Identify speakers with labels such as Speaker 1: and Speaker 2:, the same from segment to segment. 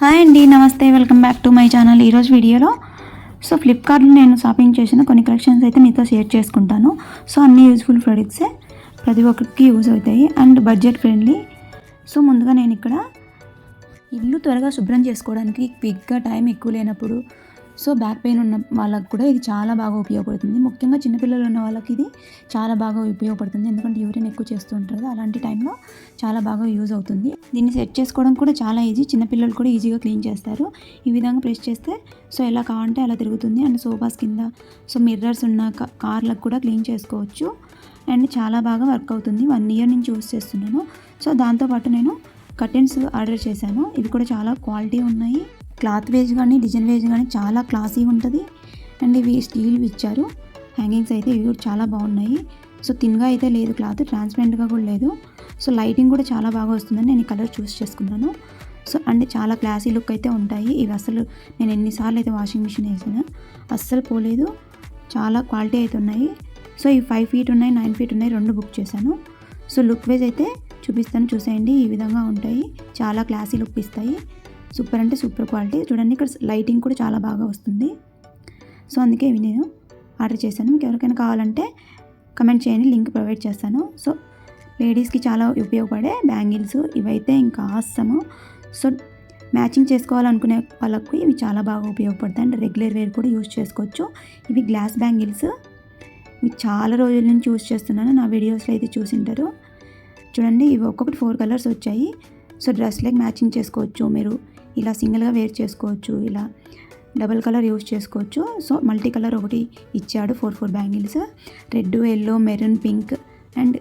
Speaker 1: Hi అండి, నమస్తే, welcome back to my channel. ఈరోజు వీడియోలో ఫ్లిప్కార్ట్లో నేను షాపింగ్ చేసిన కొన్ని కలెక్షన్స్ అయితే మీతో షేర్ చేసుకుంటాను. అన్ని యూజ్ఫుల్ ప్రొడక్ట్సే, ప్రతి ఒక్కరికి యూజ్ అవుతాయి అండ్ బడ్జెట్ ఫ్రెండ్లీ. ముందుగా నేను ఇక్కడ ఇల్లు త్వరగా శుభ్రం చేసుకోవడానికి, క్విక్గా టైం ఎక్కువ లేనప్పుడు బ్యాక్ పెయిన్ ఉన్న వాళ్ళకి కూడా ఇది చాలా బాగా ఉపయోగపడుతుంది. ముఖ్యంగా చిన్నపిల్లలు ఉన్న వాళ్ళకి ఇది చాలా బాగా ఉపయోగపడుతుంది, ఎందుకంటే యూరిన్ ఎక్కువ చేస్తూ ఉంటారు. అలాంటి టైంలో చాలా బాగా యూజ్ అవుతుంది. దీన్ని సెట్ చేసుకోవడం కూడా చాలా ఈజీ, చిన్నపిల్లలు కూడా ఈజీగా క్లీన్ చేస్తారు. ఈ విధంగా ప్రెస్ చేస్తే ఎలా కావాలంటే అలా తిరుగుతుంది. అండ్ సోఫాస్ కింద మిర్రర్స్ ఉన్న కార్లకు కూడా క్లీన్ చేసుకోవచ్చు అండ్ చాలా బాగా వర్క్ అవుతుంది. 1 ఇయర్ నుంచి యూజ్ చేస్తున్నాను. దాంతోపాటు నేను కర్టెన్స్ ఆర్డర్ చేశాను. ఇవి కూడా చాలా క్వాలిటీ ఉన్నాయి. క్లాత్ వేజ్ కానీ డిజైన్ వేజ్ కానీ చాలా క్లాసీగా ఉంటుంది. అండ్ ఇవి స్టీల్ ఇచ్చారు. హ్యాంగింగ్స్ అయితే ఇవి కూడా చాలా బాగున్నాయి. థిన్గా అయితే లేదు, క్లాత్ ట్రాన్స్పరెంట్గా కూడా లేదు. లైటింగ్ కూడా చాలా బాగా వస్తుందని నేను ఈ కలర్ చూస్ చేసుకున్నాను. అండ్ చాలా క్లాసీ లుక్ అయితే ఉంటాయి ఇవి. అసలు నేను ఎన్నిసార్లు అయితే వాషింగ్ మిషన్ వేసాను, అస్సలు పోలేదు. చాలా క్వాలిటీ అయితే ఉన్నాయి. ఇవి 5 ఫీట్ ఉన్నాయి, 9 ఫీట్ ఉన్నాయి, 2 బుక్ చేశాను. లుక్ వేజ్ అయితే చూపిస్తాను, చూసేయండి. ఈ విధంగా ఉంటాయి, చాలా క్లాసీ లుక్ ఇస్తాయి. సూపర్ అంటే సూపర్ క్వాలిటీ. చూడండి, ఇక్కడ లైటింగ్ కూడా చాలా బాగా వస్తుంది. అందుకే ఇవి నేను ఆర్డర్ చేశాను. మీకు ఎవరికైనా కావాలంటే కమెంట్ చేయండి, లింక్ ప్రొవైడ్ చేస్తాను. లేడీస్కి చాలా ఉపయోగపడే బ్యాంగిల్స్ ఇవైతే ఇంకా ఆసము. మ్యాచింగ్ చేసుకోవాలనుకునే వాళ్ళకు ఇవి చాలా బాగా ఉపయోగపడతాయి. అండ్ రెగ్యులర్ వేర్ కూడా యూజ్ చేసుకోవచ్చు. ఇవి గ్లాస్ బ్యాంగిల్స్. ఇవి చాలా రోజుల నుంచి యూజ్ చేస్తున్నాను, నా వీడియోస్లో అయితే చూసింటారు. చూడండి, ఇవి ఒక్కొక్కటి 4 కలర్స్ వచ్చాయి. డ్రెస్లకు మ్యాచింగ్ చేసుకోవచ్చు, మీరు ఇలా సింగిల్గా వేర్ చేసుకోవచ్చు, ఇలా డబుల్ కలర్ యూజ్ చేసుకోవచ్చు. మల్టీ కలర్ ఒకటి ఇచ్చాడు. 4 bangles, red, yellow, maroon, pink and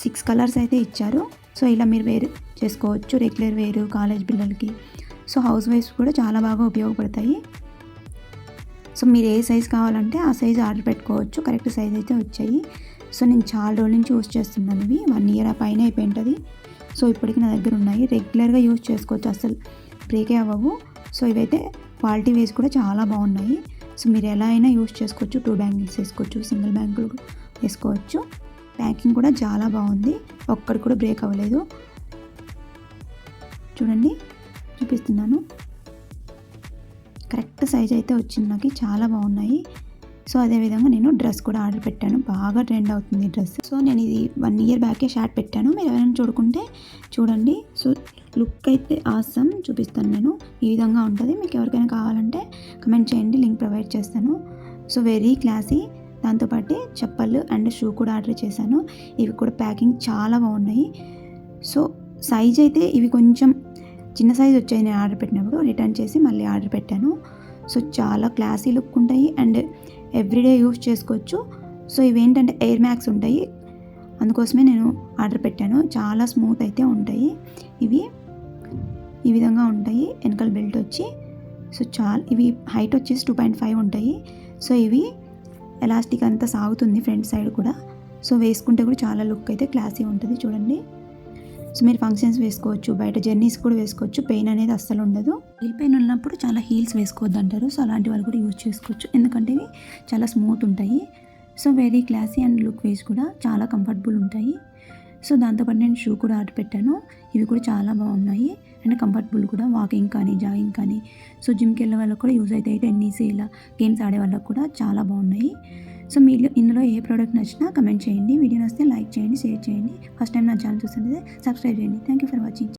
Speaker 1: 6 colours అయితే ఇచ్చారు. ఇలా మీరు వేర్ చేసుకోవచ్చు, రెగ్యులర్ వేరు, కాలేజ్ పిల్లలకి. హౌస్ వైఫ్స్ కూడా చాలా బాగా ఉపయోగపడతాయి. మీరు ఏ సైజ్ కావాలంటే ఆ సైజ్ ఆర్డర్ పెట్టుకోవచ్చు. కరెక్ట్ సైజ్ అయితే వచ్చాయి. నేను చాలా రోజుల నుంచి యూజ్ చేస్తున్నాను. ఇవి 1 ఇయర్ పైన అయిపోయి ఉంటుంది. ఇప్పటికి నా దగ్గర ఉన్నాయి, రెగ్యులర్గా యూజ్ చేసుకోవచ్చు, అసలు బ్రేకే అవ్వవు. ఇవైతే క్వాలిటీ వేస్ కూడా చాలా బాగున్నాయి. మీరు ఎలా అయినా యూజ్ చేసుకోవచ్చు. 2 బ్యాంగిల్స్ వేసుకోవచ్చు, సింగిల్ బ్యాంగిల్ వేసుకోవచ్చు. ప్యాకింగ్ కూడా చాలా బాగుంది, ఒక్కడి కూడా బ్రేక్ అవ్వలేదు. చూడండి, చూపిస్తున్నాను. కరెక్ట్ సైజ్ అయితే వచ్చింది నాకు, చాలా బాగున్నాయి. అదేవిధంగా నేను డ్రెస్ కూడా ఆర్డర్ పెట్టాను, బాగా ట్రెండ్ అవుతుంది డ్రెస్. నేను ఇది 1 ఇయర్ బ్యాకే షార్ట్ పెట్టాను, మీరు ఎవరైనా చూడుకుంటే చూడండి. లుక్ అయితే ఆసమ్, చూపిస్తాను నేను. ఈ విధంగా ఉంటుంది. మీకు ఎవరికైనా కావాలంటే కమెంట్ చేయండి, లింక్ ప్రొవైడ్ చేస్తాను. Very classy. దాంతోపాటు చెప్పలు అండ్ షూ కూడా ఆర్డర్ చేశాను. ఇవి కూడా ప్యాకింగ్ చాలా బాగున్నాయి. సైజ్ అయితే ఇవి కొంచెం చిన్న సైజ్ వచ్చాయి, నేను ఆర్డర్ పెట్టినప్పుడు రిటర్న్ చేసి మళ్ళీ ఆర్డర్ పెట్టాను. చాలా క్లాసీ లుక్ ఉంటాయి అండ్ ఎవ్రీడే యూజ్ చేసుకోవచ్చు. ఇవేంటంటే ఎయిర్ మ్యాక్స్ ఉంటాయి, అందుకోసమే నేను ఆర్డర్ పెట్టాను. చాలా స్మూత్ అయితే ఉంటాయి. ఇవి ఈ విధంగా ఉంటాయి. వెనకాల బెల్ట్ వచ్చి ఇవి హైట్ వచ్చేసి 2.5 ఉంటాయి. ఇవి ఎలాస్టిక్ అంతా సాగుతుంది ఫ్రంట్ సైడ్ కూడా. వేసుకుంటే కూడా చాలా లుక్ అయితే క్లాసీ ఉంటుంది. చూడండి, మీరు ఫంక్షన్స్ వేసుకోవచ్చు, బయట జర్నీస్ కూడా వేసుకోవచ్చు. పెయిన్ అనేది అస్సలు ఉండదు. హీల్ పెయిన్ ఉన్నప్పుడు చాలా హీల్స్ వేసుకోవద్దు అంటారు. అలాంటి వాళ్ళు కూడా యూజ్ చేసుకోవచ్చు, ఎందుకంటే ఇవి చాలా స్మూత్ ఉంటాయి. వెరీ క్లాసీ అండ్ లుక్ వేస్ కూడా చాలా కంఫర్టబుల్ ఉంటాయి. దాంతోపాటు నేను షూ కూడా ఆర్డర్ పెట్టాను. ఇవి కూడా చాలా బాగున్నాయి అండ్ కంఫర్టబుల్ కూడా. వాకింగ్ కానీ జాగింగ్ కానీ జిమ్కి వెళ్ళే వాళ్ళకి కూడా యూజ్ అవుతాయి. టెన్నిస్ ఇలా గేమ్స్ ఆడే వాళ్ళకి కూడా చాలా బాగున్నాయి. మీరు ఇందులో ఏ ప్రోడక్ట్ నచ్చినా కమెంట్ చేయండి. వీడియో నచ్చితే లైక్ చేయండి, షేర్ చేయండి. ఫస్ట్ టైం నా ఛానల్ చూస్తుంటే సబ్స్క్రైబ్ చేయండి. Thank you for watching.